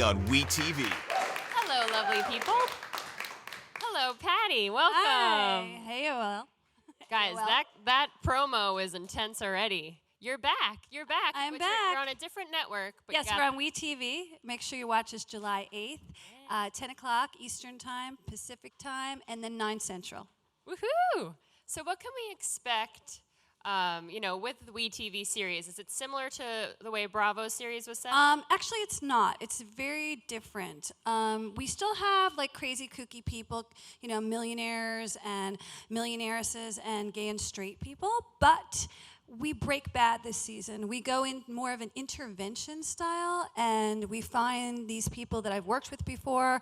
only on WeTV. Hello, lovely people. Hello, Patti. Welcome. Hi. Hey, Will. Guys, that promo is intense already. You're back. You're back. I'm but back. You're on a different network. But Yes, we're on WeTV. Make sure you watch us July 8th, 10 o'clock Eastern Time, Pacific Time, and then 9 Central. Woohoo! So what can we expect, with the WeTV series? Is it similar to the way Bravo series was set? Actually, it's not. It's very different. We still have like crazy, kooky people, millionaires and millionairesses and gay and straight people, but we break bad this season. We go in more of an intervention style, and we find these people that I've worked with before,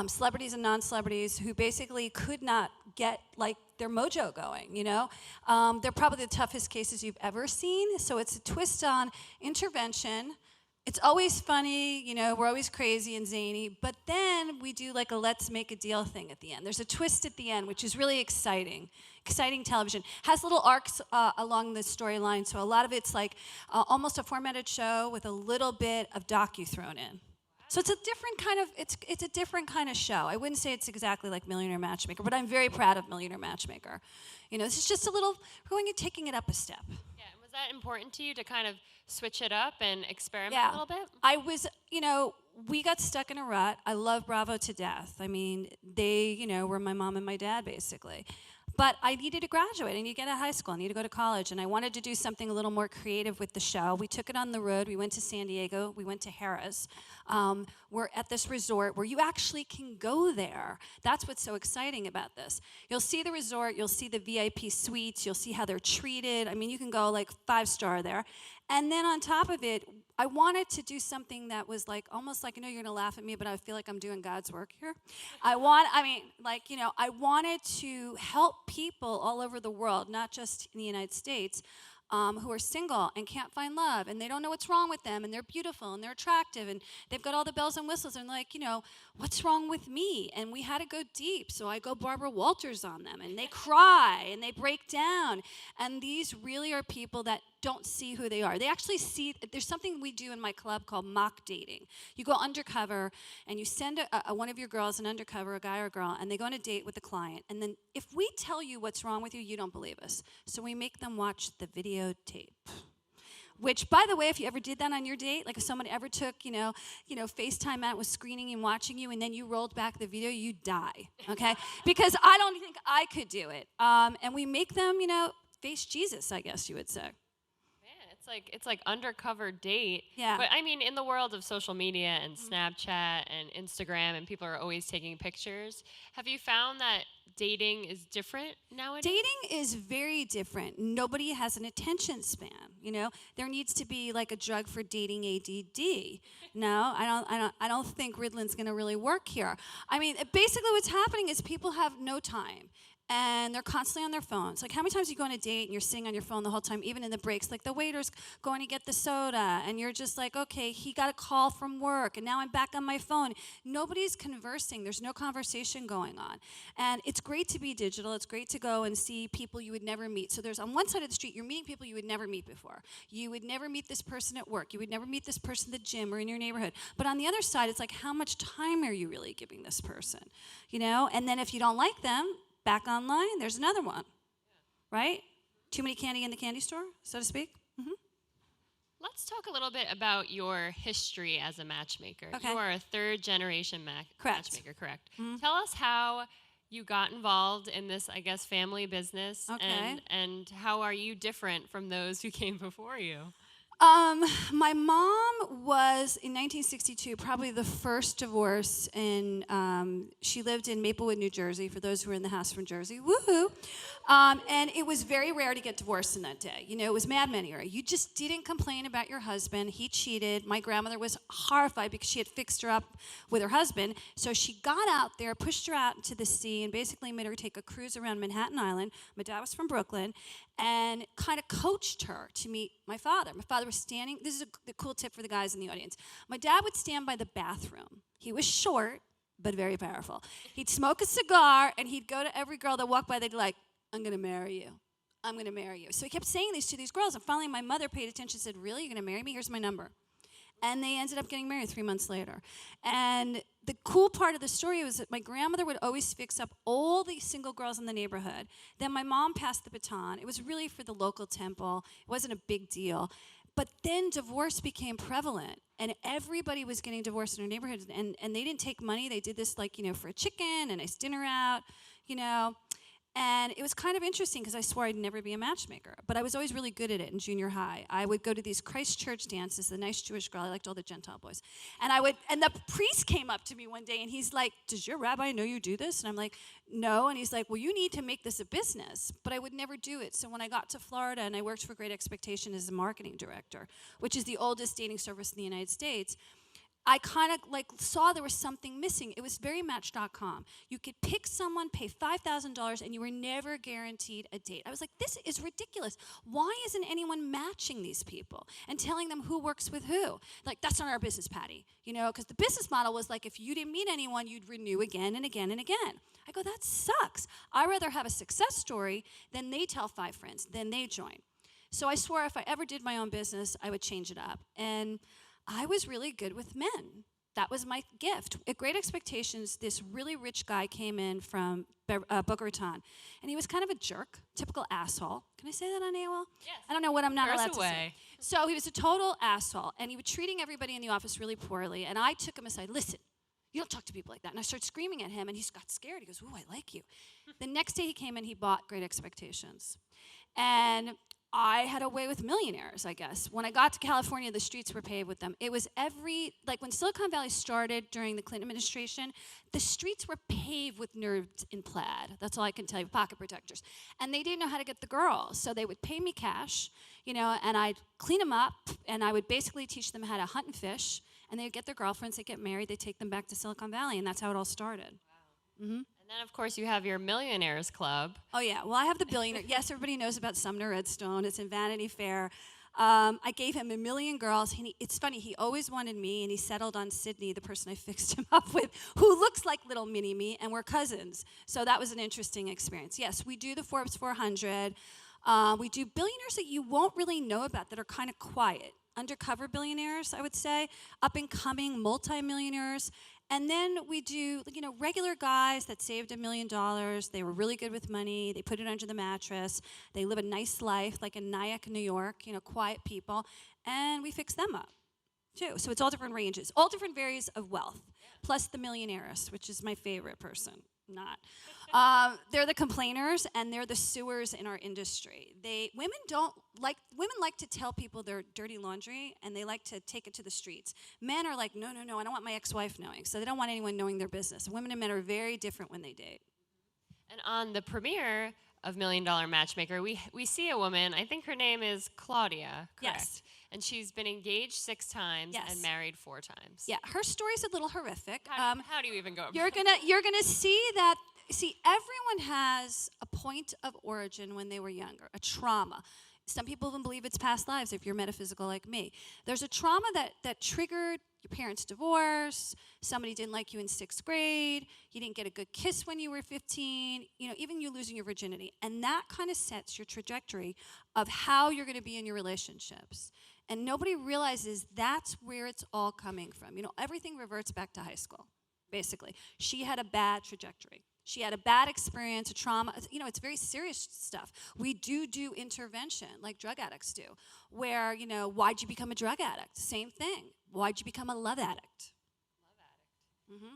celebrities and non-celebrities, who basically could not get like their mojo going, They're probably the toughest cases you've ever seen, so it's a twist on intervention. It's always funny, we're always crazy and zany, but then we do like a let's make a deal thing at the end. There's a twist at the end, which is really exciting. Exciting television. Has little arcs along the storyline, so a lot of it's like almost a formatted show with a little bit of docu thrown in. So it's a different kind of it's a different kind of show. I wouldn't say it's exactly like Millionaire Matchmaker, but I'm very proud of Millionaire Matchmaker. This is just a little taking it up a step. Yeah, and was that important to you to kind of switch it up and experiment a little bit? I was, we got stuck in a rut. I love Bravo to death. I mean, they, were my mom and my dad, basically. But I needed to graduate. I needed to get out of high school. I needed to go to college. And I wanted to do something a little more creative with the show. We took it on the road. We went to San Diego. We went to Harrah's. We're at this resort where you actually can go there. That's what's so exciting about this. You'll see the resort. You'll see the VIP suites. You'll see how they're treated. I mean, you can go like 5-star there. And then on top of it, I wanted to do something that was like almost like, I know you're gonna laugh at me, but I feel like I'm doing God's work here. I wanted to help people all over the world, not just in the United States, who are single and can't find love, and they don't know what's wrong with them, and they're beautiful and they're attractive, and they've got all the bells and whistles, and like, what's wrong with me? And we had to go deep, so I go Barbara Walters on them, and they cry and they break down, and these really are people that don't see who they are. They actually see, there's something we do in my club called mock dating. You go undercover and you send one of your girls an undercover, a guy or a girl, and they go on a date with the client. And then if we tell you what's wrong with you, you don't believe us. So we make them watch the videotape. Which, by the way, if you ever did that on your date, like if someone ever took, FaceTime out, was screening and watching you, and then you rolled back the video, you die, okay? Because I don't think I could do it. And we make them, face Jesus, I guess you would say. It's like undercover date. Yeah. But I mean, in the world of social media and Snapchat and Instagram, and people are always taking pictures, have you found that dating is different nowadays? Dating is very different. Nobody has an attention span. There needs to be like a drug for dating ADD. No, I don't think Ritalин's going to really work here. I mean, basically, what's happening is people have no time. And they're constantly on their phones. Like, how many times do you go on a date and you're sitting on your phone the whole time, even in the breaks? Like, the waiter's going to get the soda, and you're just like, okay, he got a call from work, and now I'm back on my phone. Nobody's conversing. There's no conversation going on. And it's great to be digital. It's great to go and see people you would never meet. So there's, on one side of the street, you're meeting people you would never meet before. You would never meet this person at work. You would never meet this person at the gym or in your neighborhood. But on the other side, it's like, how much time are you really giving this person? And then if you don't like them, back online, there's another one, right? Too many candy in the candy store, so to speak. Mm-hmm. Let's talk a little bit about your history as a matchmaker. Okay. You are a third-generation matchmaker, correct? Mm-hmm. Tell us how you got involved in this, I guess, family business, and how are you different from those who came before you? My mom was, in 1962, probably the first divorce she lived in Maplewood, New Jersey, for those who were in the house from Jersey, woohoo. And it was very rare to get divorced in that day. It was Mad Men era. You just didn't complain about your husband. He cheated. My grandmother was horrified because she had fixed her up with her husband. So she got out there, pushed her out into the sea, and basically made her take a cruise around Manhattan Island. My dad was from Brooklyn, and kind of coached her to meet my father. My father was standing, this is a cool tip for the guys in the audience. My dad would stand by the bathroom. He was short, but very powerful. He'd smoke a cigar, and he'd go to every girl that walked by. They'd be like, I'm going to marry you. I'm going to marry you. So he kept saying these to these girls, and finally my mother paid attention and said, really, you're going to marry me? Here's my number. And they ended up getting married 3 months later. And the cool part of the story was that my grandmother would always fix up all the single girls in the neighborhood. Then my mom passed the baton. It was really for the local temple. It wasn't a big deal. But then divorce became prevalent, and everybody was getting divorced in our neighborhood. And they didn't take money. They did this, like, for a chicken, a nice dinner out, you know. And it was kind of interesting because I swore I'd never be a matchmaker. But I was always really good at it in junior high. I would go to these Christ Church dances, the nice Jewish girl. I liked all the Gentile boys. And the priest came up to me one day and he's like, "Does your rabbi know you do this?" And I'm like, "No." And he's like, "Well, you need to make this a business." But I would never do it. So when I got to Florida and I worked for Great Expectation as a marketing director, which is the oldest dating service in the United States, I kind of saw there was something missing. It was very Match.com. You could pick someone, pay $5,000, and you were never guaranteed a date. I was like, this is ridiculous. Why isn't anyone matching these people and telling them who works with who? Like, that's not our business, Patty. Because the business model was like, if you didn't meet anyone, you'd renew again and again and again. I go, that sucks. I'd rather have a success story than they tell 5 friends, then they join. So I swore if I ever did my own business, I would change it up. And I was really good with men. That was my gift. At Great Expectations, this really rich guy came in from Boca Raton, and he was kind of a jerk, typical asshole. Can I say that on AOL? Yes. I don't know what I'm not allowed to away. say. So he was a total asshole, and he was treating everybody in the office really poorly, and I took him aside. "Listen, you don't talk to people like that." And I started screaming at him, and he got scared. He goes, "Ooh, I like you." The next day he came in, he bought Great Expectations. And I had a way with millionaires, I guess. When I got to California, the streets were paved with them. It was when Silicon Valley started during the Clinton administration, the streets were paved with nerds in plaid. That's all I can tell you, pocket protectors. And they didn't know how to get the girls. So they would pay me cash, and I'd clean them up, and I would basically teach them how to hunt and fish. And they'd get their girlfriends, they'd get married, they'd take them back to Silicon Valley, and that's how it all started. Wow. Mm-hmm. And then, of course, you have your Millionaires Club. Oh, yeah. Well, I have the billionaire. Yes, everybody knows about Sumner Redstone. It's in Vanity Fair. I gave him 1 million girls. It's funny. He always wanted me, and he settled on Sydney, the person I fixed him up with, who looks like little mini-me, and we're cousins. So that was an interesting experience. Yes, we do the Forbes 400. We do billionaires that you won't really know about that are kind of quiet. Undercover billionaires, I would say. Up-and-coming multimillionaires. And then we do, regular guys that saved $1 million. They were really good with money. They put it under the mattress. They live a nice life, like in Nyack, New York, quiet people. And we fix them up, too. So it's all different ranges, all different varies of wealth, plus the millionaires, which is my favorite person. Not. They're the complainers, and they're the sewers in our industry. Women like to tell people their dirty laundry, and they like to take it to the streets. Men are like, no, I don't want my ex-wife knowing. So they don't want anyone knowing their business. Women and men are very different when they date. And on the premiere of $1 Million Matchmaker, we see a woman, I think her name is Claudia, correct? Yes. And she's been engaged 6 times Yes. and married 4 times. Yeah, her story's a little horrific. How do you even go about You're gonna see that. See, everyone has a point of origin when they were younger, a trauma. Some people even believe it's past lives if you're metaphysical like me. There's a trauma that triggered your parents' divorce, somebody didn't like you in 6th grade, you didn't get a good kiss when you were 15, even you losing your virginity. And that kind of sets your trajectory of how you're going to be in your relationships. And nobody realizes that's where it's all coming from. Everything reverts back to high school, basically. She had a bad trajectory. She had a bad experience, a trauma. It's very serious stuff. We do intervention like drug addicts do, where, why'd you become a drug addict? Same thing. Why'd you become a love addict? Love addict. Mm-hmm.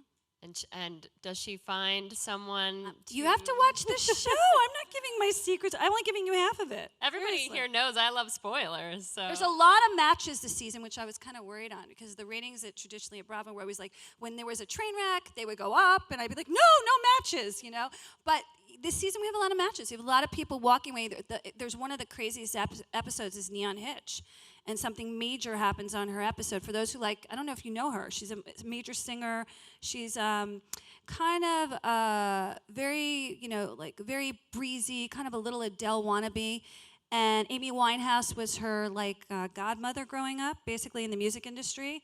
And does she find someone? You have to watch this show. I'm not giving my secrets. I'm only giving you half of it. Everybody Seriously. here knows I love spoilers. So There's a lot of matches this season, which I was kind of worried on because the ratings traditionally at Bravo were always like, when there was a train wreck, they would go up, and I'd be like, no matches, But this season we have a lot of matches. We have a lot of people walking away. There's one of the craziest episodes is Neon Hitch. And something major happens on her episode. For those who I don't know if you know her. She's a major singer. She's kind of very, very breezy, kind of a little Adele wannabe. And Amy Winehouse was her godmother growing up, basically in the music industry.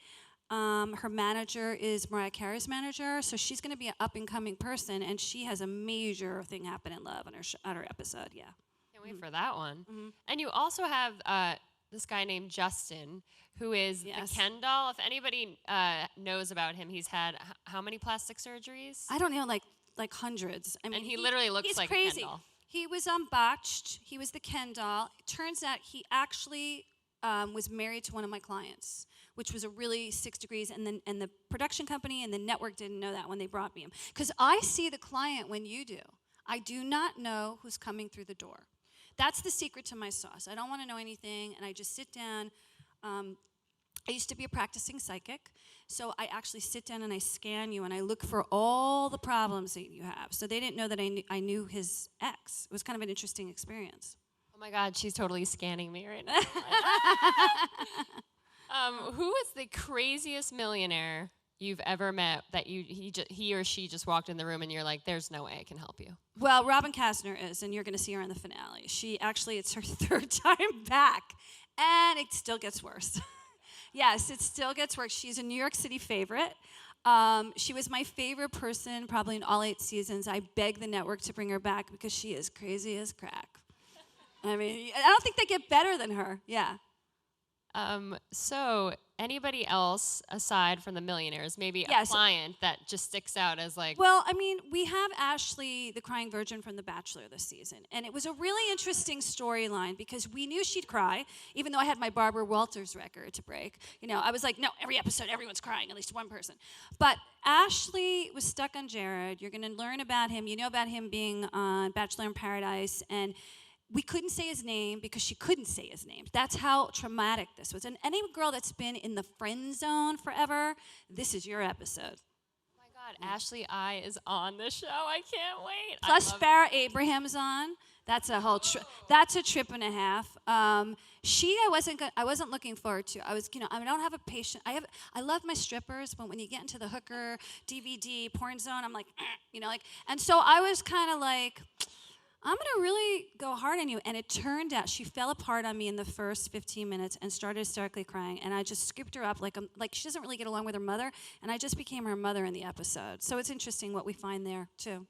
Her manager is Mariah Carey's manager, so she's going to be an up-and-coming person, and she has a major thing happen in love on her episode. Yeah. Can't wait for that one. Mm-hmm. And you also have this guy named Justin, who is the Yes. Ken doll. If anybody knows about him, he's had how many plastic surgeries? I don't know, like hundreds. I mean, And he literally looks he's like a Ken crazy. doll. He was unbotched. He was the Ken doll. It turns out he actually was married to one of my clients, which was a really 6 degrees. And the production company and the network didn't know that when they brought me him, because I see the client when you do. I do not know who's coming through the door. That's the secret to my sauce. I don't want to know anything, and I just sit down. I used to be a practicing psychic, so I actually sit down and I scan you and I look for all the problems that you have. So they didn't know that I knew his ex. It was kind of an interesting experience. Oh my God, she's totally scanning me right now. Who is the craziest millionaire you've ever met that he or she just walked in the room and you're like, there's no way I can help you? Well, Robin Kastner is, and you're going to see her in the finale. It's her third time back, and it still gets worse. Yes, it still gets worse. She's a New York City favorite. She was my favorite person probably in all 8 seasons. I begged the network to bring her back because she is crazy as crack. I mean, I don't think they get better than her. Yeah. So anybody else aside from the millionaires, maybe a Yes. client that just sticks out as like, Well, I mean, we have Ashley, the crying virgin from The Bachelor this season. And it was a really interesting storyline because we knew she'd cry, even though I had my Barbara Walters record to break. You know, I was like, no, every episode, everyone's crying, at least one person. But Ashley was stuck on Jared. You're going to learn about him. You know about him being on Bachelor in Paradise. And we couldn't say his name because she couldn't say his name. That's how traumatic this was. And any girl that's been in the friend zone forever, this is your episode. oh my God, Ashley I is on the show. I can't wait. Plus Farrah Abraham's on. That's a whole trip. That's a trip and a half. I wasn't looking forward to. I don't have a patient. I love my strippers, but when you get into the hooker DVD porn zone, I'm like, and so I was kind of like, I'm going to really go hard on you. And it turned out she fell apart on me in the first 15 minutes and started hysterically crying. And I just scooped her up like she doesn't really get along with her mother. And I just became her mother in the episode. So it's interesting what we find there, too.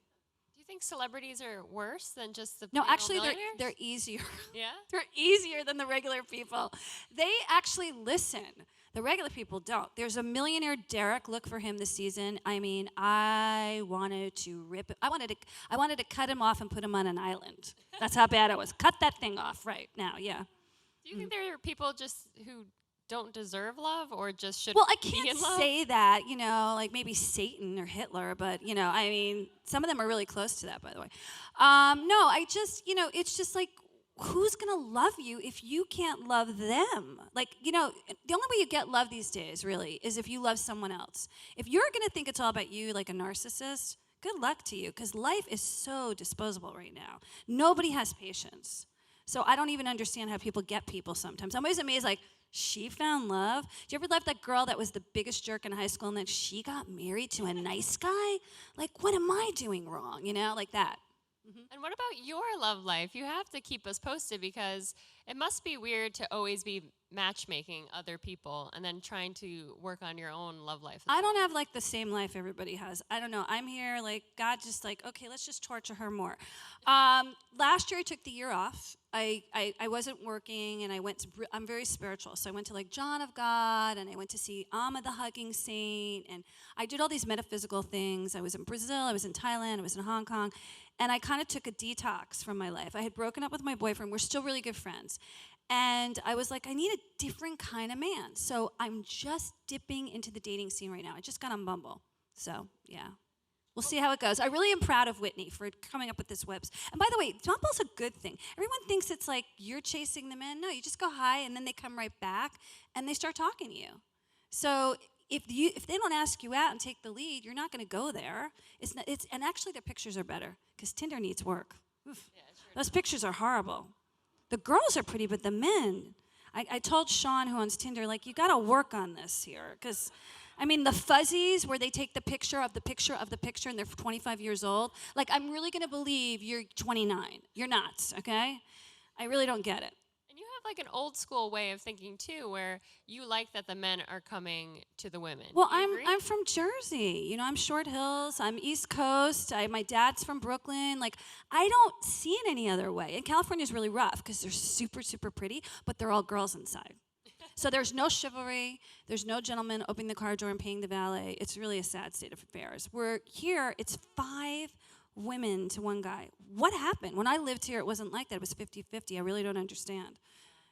Do you think celebrities are worse than just the No, plain old actually, millionaires? they're easier. Yeah? They're easier than the regular people. They actually listen. The regular people don't. There's a millionaire Derek. Look for him this season. I mean, I wanted to rip it. I wanted to cut him off and put him on an island. That's how bad I was. Cut that thing off right now. Yeah. Do you think there are people just who don't deserve love or just should Well, I be can't in love? say that, like maybe Satan or Hitler, but, I mean, some of them are really close to that, by the way. No, I just, it's just like, who's going to love you if you can't love them? Like, the only way you get love these days, really, is if you love someone else. If you're going to think it's all about you like a narcissist, good luck to you, because life is so disposable right now. Nobody has patience. So I don't even understand how people get people sometimes. I'm always amazed, like, she found love. Do you ever love that girl that was the biggest jerk in high school and then she got married to a nice guy? Like, what am I doing wrong? Like that. And what about your love life? You have to keep us posted because it must be weird to always be matchmaking other people and then trying to work on your own love life. I don't have like the same life everybody has. I don't know. I'm here like God just like, okay, let's just torture her more. Last year I took the year off. I wasn't working and I'm very spiritual. So I went to like John of God and I went to see Amma the Hugging Saint and I did all these metaphysical things. I was in Brazil, I was in Thailand, I was in Hong Kong. And I kind of took a detox from my life. I had broken up with my boyfriend. We're still really good friends. And I was like, I need a different kind of man. So I'm just dipping into the dating scene right now. I just got on Bumble. So, yeah. We'll see how it goes. I really am proud of Whitney for coming up with this webs. And by the way, Bumble's a good thing. Everyone thinks it's like you're chasing them in. No, you just go hi, and then they come right back, and they start talking to you. So if they don't ask you out and take the lead, you're not going to go there. And actually their pictures are better because Tinder needs work. Oof. Yeah, sure. Those pictures are horrible. The girls are pretty, but the men. I told Sean, who owns Tinder, like, you got to work on this here because, I mean, the fuzzies where they take the picture of the picture of the picture and they're 25 years old. Like, I'm really going to believe you're 29. You're not, okay? I really don't get it. And you have like an old school way of thinking too, where you like that the men are coming to the women. Well, Do you I'm agree? I'm from Jersey. You know, I'm Short Hills. I'm East Coast. My dad's from Brooklyn. Like, I don't see it any other way. And California's really rough because they're super, super pretty, but they're all girls inside. So there's no chivalry. There's no gentleman opening the car door and paying the valet. It's really a sad state of affairs. We're here, it's 5 women to 1 guy. What happened? When I lived here, it wasn't like that. It was 50-50. I really don't understand.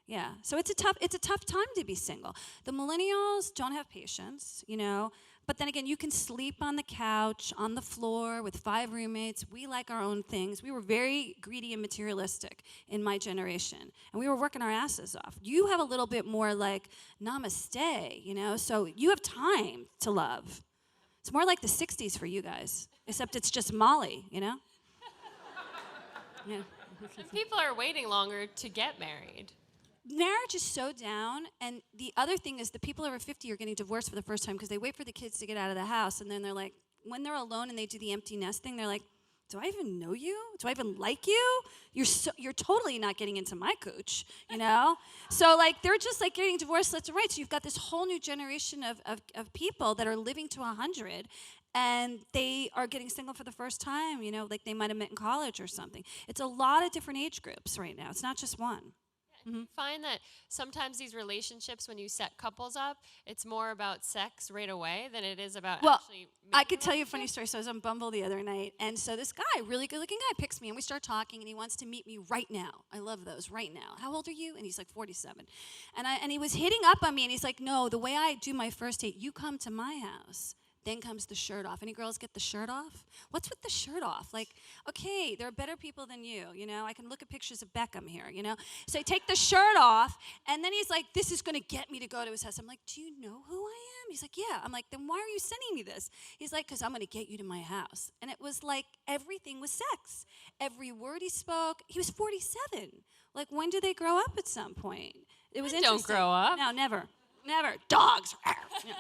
Yeah. So it's a tough time to be single. The millennials don't have patience, you know. But then again, you can sleep on the couch, on the floor with 5 roommates. We like our own things. We were very greedy and materialistic in my generation. And we were working our asses off. You have a little bit more like namaste, you know. So you have time to love. It's more like the 60s for you guys, except it's just Molly, you know? Yeah. And people are waiting longer to get married. Marriage is so down, and the other thing is the people over 50 are getting divorced for the first time because they wait for the kids to get out of the house, and then they're like, when they're alone and they do the empty nest thing, they're like, do I even know you? Do I even like you? You're totally not getting into my cooch, you know? So like they're just like getting divorced left and right. So you've got this whole new generation of people that are living to 100, and they are getting single for the first time, you know, like they might have met in college or something. It's a lot of different age groups right now. It's not just one. You find that sometimes these relationships, when you set couples up, it's more about sex right away than it is about Well, actually I making could a tell you a funny relationship. story. So I was on Bumble the other night, and so this guy, really good-looking guy, picks me, and we start talking, and he wants to meet me right now. I love those, right now. How old are you? And he's like 47. And he was hitting up on me, and he's like, no, the way I do my first date, you come to my house. Then comes the shirt off. Any girls get the shirt off? What's with the shirt off? Like, okay, there are better people than you know? I can look at pictures of Beckham here, you know? So I take the shirt off, and then he's like, this is going to get me to go to his house. I'm like, do you know who I am? He's like, yeah. I'm like, then why are you sending me this? He's like, because I'm going to get you to my house. And it was like everything was sex. Every word he spoke, he was 47. Like, when do they grow up at some point? It was Men interesting. don't grow up. No, never. Never. Dogs. Yeah.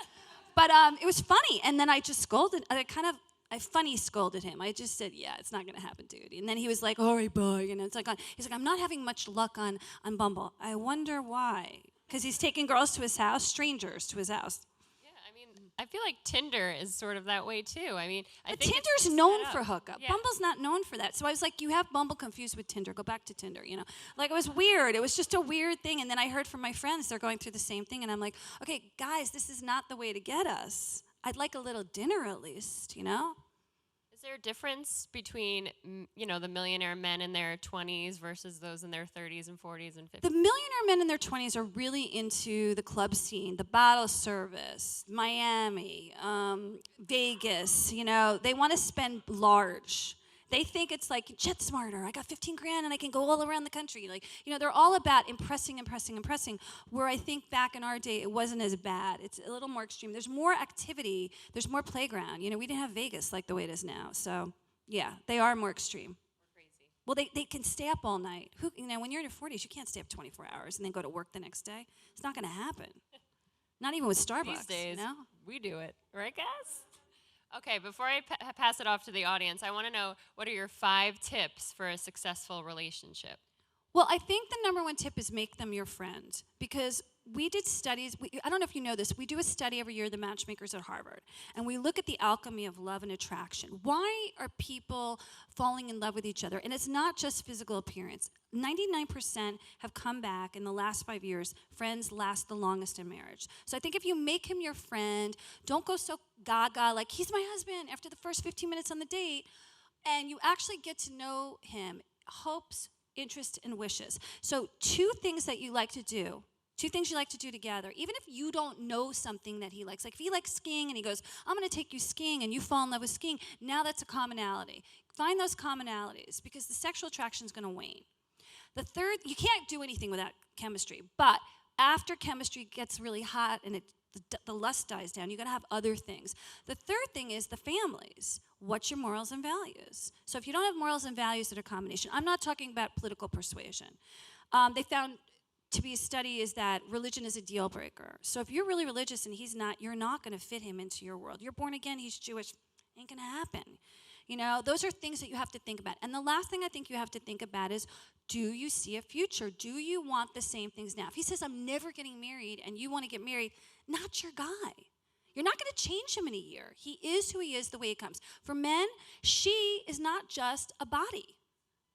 But it was funny, and then I just scolded. I funny scolded him. I just said, "Yeah, it's not gonna happen, dude." And then he was like, "All right, bye." You know, it's like he's like, "I'm not having much luck on Bumble." I wonder why. Because he's taking girls to his house, strangers to his house. Yeah, I mean, I feel like Tinder is sort of that way too. I mean, I But think it's Tinder's just known set for up. hookup. Yeah. Bumble's not known for that. So I was like, you have Bumble confused with Tinder. Go back to Tinder, you know? Like, it was weird. It was just a weird thing. And then I heard from my friends, they're going through the same thing. And I'm like, okay, guys, this is not the way to get us. I'd like a little dinner at least, you know? Is there a difference between, the millionaire men in their 20s versus those in their 30s and 40s and 50s? The millionaire men in their 20s are really into the club scene, the bottle service, Miami, Vegas, you know. They want to spend large. They think it's like jet smarter. I got 15 grand and I can go all around the country. Like, you know, they're all about impressing. Where I think back in our day, it wasn't as bad. It's a little more extreme. There's more activity. There's more playground. You know, we didn't have Vegas like the way it is now. So, yeah, they are more extreme. Crazy. Well, they can stay up all night. When you're in your 40s, you can't stay up 24 hours and then go to work the next day. It's not going to happen. Not even with Starbucks. These days, You know? we do it. Right, guys? Okay, before I pass it off to the audience, I want to know, what are your 5 tips for a successful relationship? Well, I think the number one tip is make them your friend, because we did studies. I don't know if you know this. We do a study every year, the Matchmakers at Harvard, and we look at the alchemy of love and attraction. Why are people falling in love with each other? And it's not just physical appearance. 99% have come back in the last 5 years. Friends last the longest in marriage. So I think if you make him your friend, don't go so gaga like, he's my husband after the first 15 minutes on the date, and you actually get to know him. Hopes, interests, and wishes. So 2 things that you like to do. 2 things you like to do together, even if you don't know something that he likes. Like if he likes skiing and he goes, I'm going to take you skiing, and you fall in love with skiing, now that's a commonality. Find those commonalities, because the sexual attraction is going to wane. The third, you can't do anything without chemistry, but after chemistry gets really hot and the lust dies down, you got to have other things. The third thing is the families. What's your morals and values? So if you don't have morals and values that are a combination, I'm not talking about political persuasion. They found to be a study is that religion is a deal breaker. So if you're really religious and he's not, you're not going to fit him into your world. You're born again, he's Jewish, ain't going to happen. You know, those are things that you have to think about. And the last thing I think you have to think about is, Do you see a future? Do you want the same things now? If he says, I'm never getting married, and you want to get married, not your guy. You're not going to change him in a year. He is who he is the way he comes. For men, she is not just a body.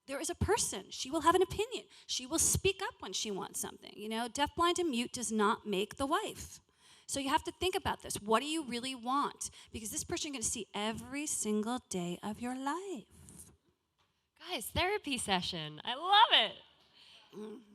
There is a person. She will have an opinion. She will speak up when she wants something. You know, deaf, blind, and mute does not make the wife. So you have to think about this. What do you really want? Because this person you're going to see every single day of your life. Guys, therapy session. I love it.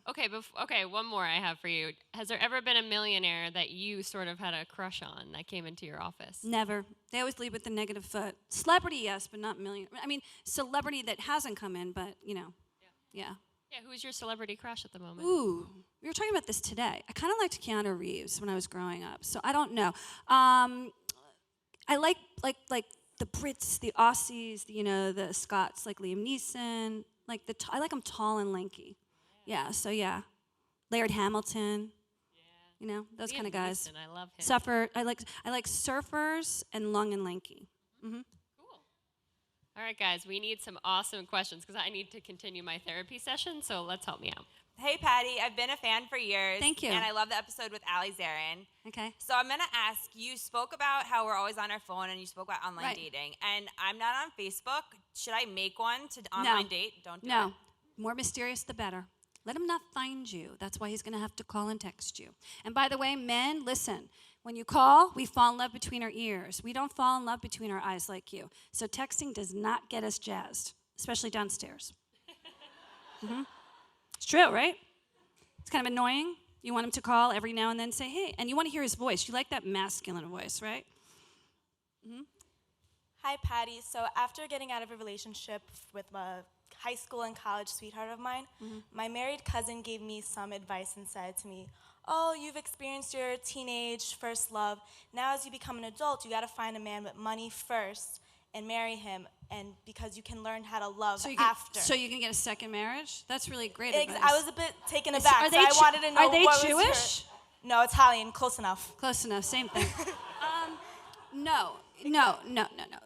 Okay, one more I have for you. Has there ever been a millionaire that you sort of had a crush on that came into your office? Never. They always lead with the negative foot. Celebrity, yes, but not millionaire. I mean, celebrity that hasn't come in, but, you know, yeah. Yeah, who's your celebrity crush at the moment? Ooh, we were talking about this today. I kind of liked Keanu Reeves when I was growing up, so I don't know. I like the Brits, the Aussies, the Scots, like Liam Neeson. I like them tall and lanky. Yeah, so yeah. Laird Hamilton. Yeah. Those kind of guys. Neeson, I love him. I like surfers and long and lanky. Mm-hmm. Cool. All right, guys, we need some awesome questions because I need to continue my therapy session, so let's help me out. Hey, Patti, I've been a fan for years. Thank you. And I love the episode with Ali Zarin. Okay. So I'm going to ask, you spoke about how we're always on our phone and you spoke about online dating. And I'm not on Facebook. Should I make one to online date? Don't do it. No. More mysterious, the better. Let him not find you. That's why he's going to have to call and text you. And by the way, men, listen. When you call, we fall in love between our ears. We don't fall in love between our eyes like you. So texting does not get us jazzed, especially downstairs. Mm-hmm. It's true, right? It's kind of annoying. You want him to call every now and then, say, hey, and you want to hear his voice. You like that masculine voice, right? Mm-hmm. Hi, Patti. So after getting out of a relationship with a high school and college sweetheart of mine, my married cousin gave me some advice and said to me, oh, you've experienced your teenage first love. Now as you become an adult, you got to find a man with money first and marry him, and because you can learn how to love after. So you can get a second marriage? That's really great advice. I was a bit taken aback, so I wanted to know Are they what Jewish? was your... No, Italian, close enough. Close enough, same thing. No.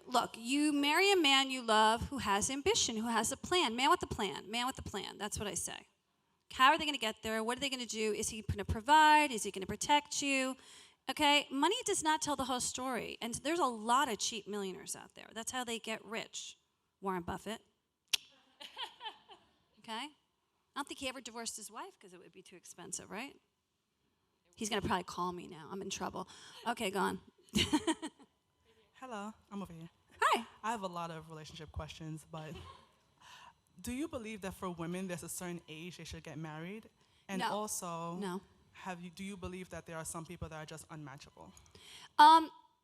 Look, you marry a man you love who has ambition, who has a plan. Man with a plan. That's what I say. How are they going to get there? What are they going to do? Is he going to provide? Is he going to protect you? Okay, money does not tell the whole story. And there's a lot of cheap millionaires out there. That's how they get rich. Warren Buffett. Okay? I don't think he ever divorced his wife because it would be too expensive, right? He's going to probably call me now. I'm in trouble. Okay, go on. Hello, I'm over here. Hi. I have a lot of relationship questions, but do you believe that for women there's a certain age they should get married? And No. also, No. do you believe that there are some people that are just unmatchable?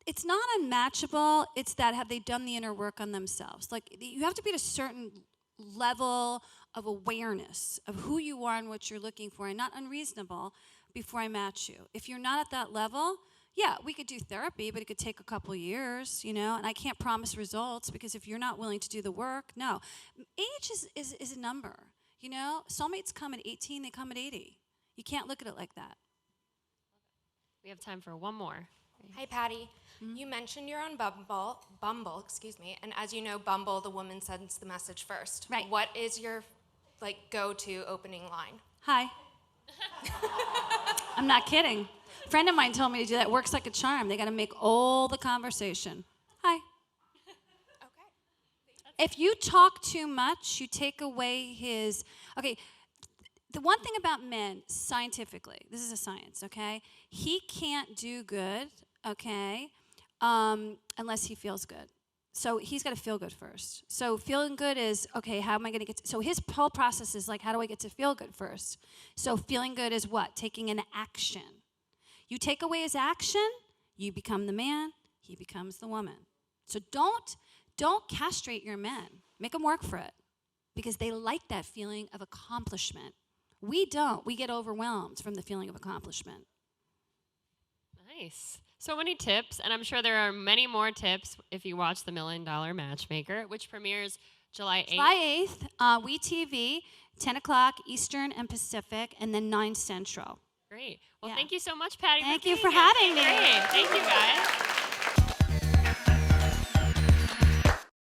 It's not unmatchable. It's that have they done the inner work on themselves? Like, you have to be at a certain level of awareness of who you are and what you're looking for, and not unreasonable before I match you. If you're not at that level, yeah, we could do therapy, but it could take a couple years, and I can't promise results because if you're not willing to do the work, no. Age is a number, Soulmates come at 18, they come at 80. You can't look at it like that. We have time for one more. Hi, Patti. You mentioned you're on Bumble, and as you know, Bumble, the woman sends the message first. Right. What is your, go-to opening line? Hi. I'm not kidding. A friend of mine told me to do that. It works like a charm. They got to make all the conversation. Hi. Okay. If you talk too much, you take away his... Okay, the one thing about men, scientifically, this is a science, okay? He can't do good, okay, unless he feels good. So he's got to feel good first. So feeling good is, okay, how am I going to get to... So his whole process is how do I get to feel good first? So feeling good is what? Taking an action. You take away his action, you become the man, he becomes the woman. So don't castrate your men. Make them work for it because they like that feeling of accomplishment. We don't. We get overwhelmed from the feeling of accomplishment. Nice. So many tips, and I'm sure there are many more tips if you watch The $1 Million Matchmaker, which premieres July 8th. July 8th, WeTV, 10 o'clock Eastern and Pacific, and then 9 Central. Great. Well, Yeah. thank you so much, Patti. Thank you being for here. having me. Great. Thank you, guys.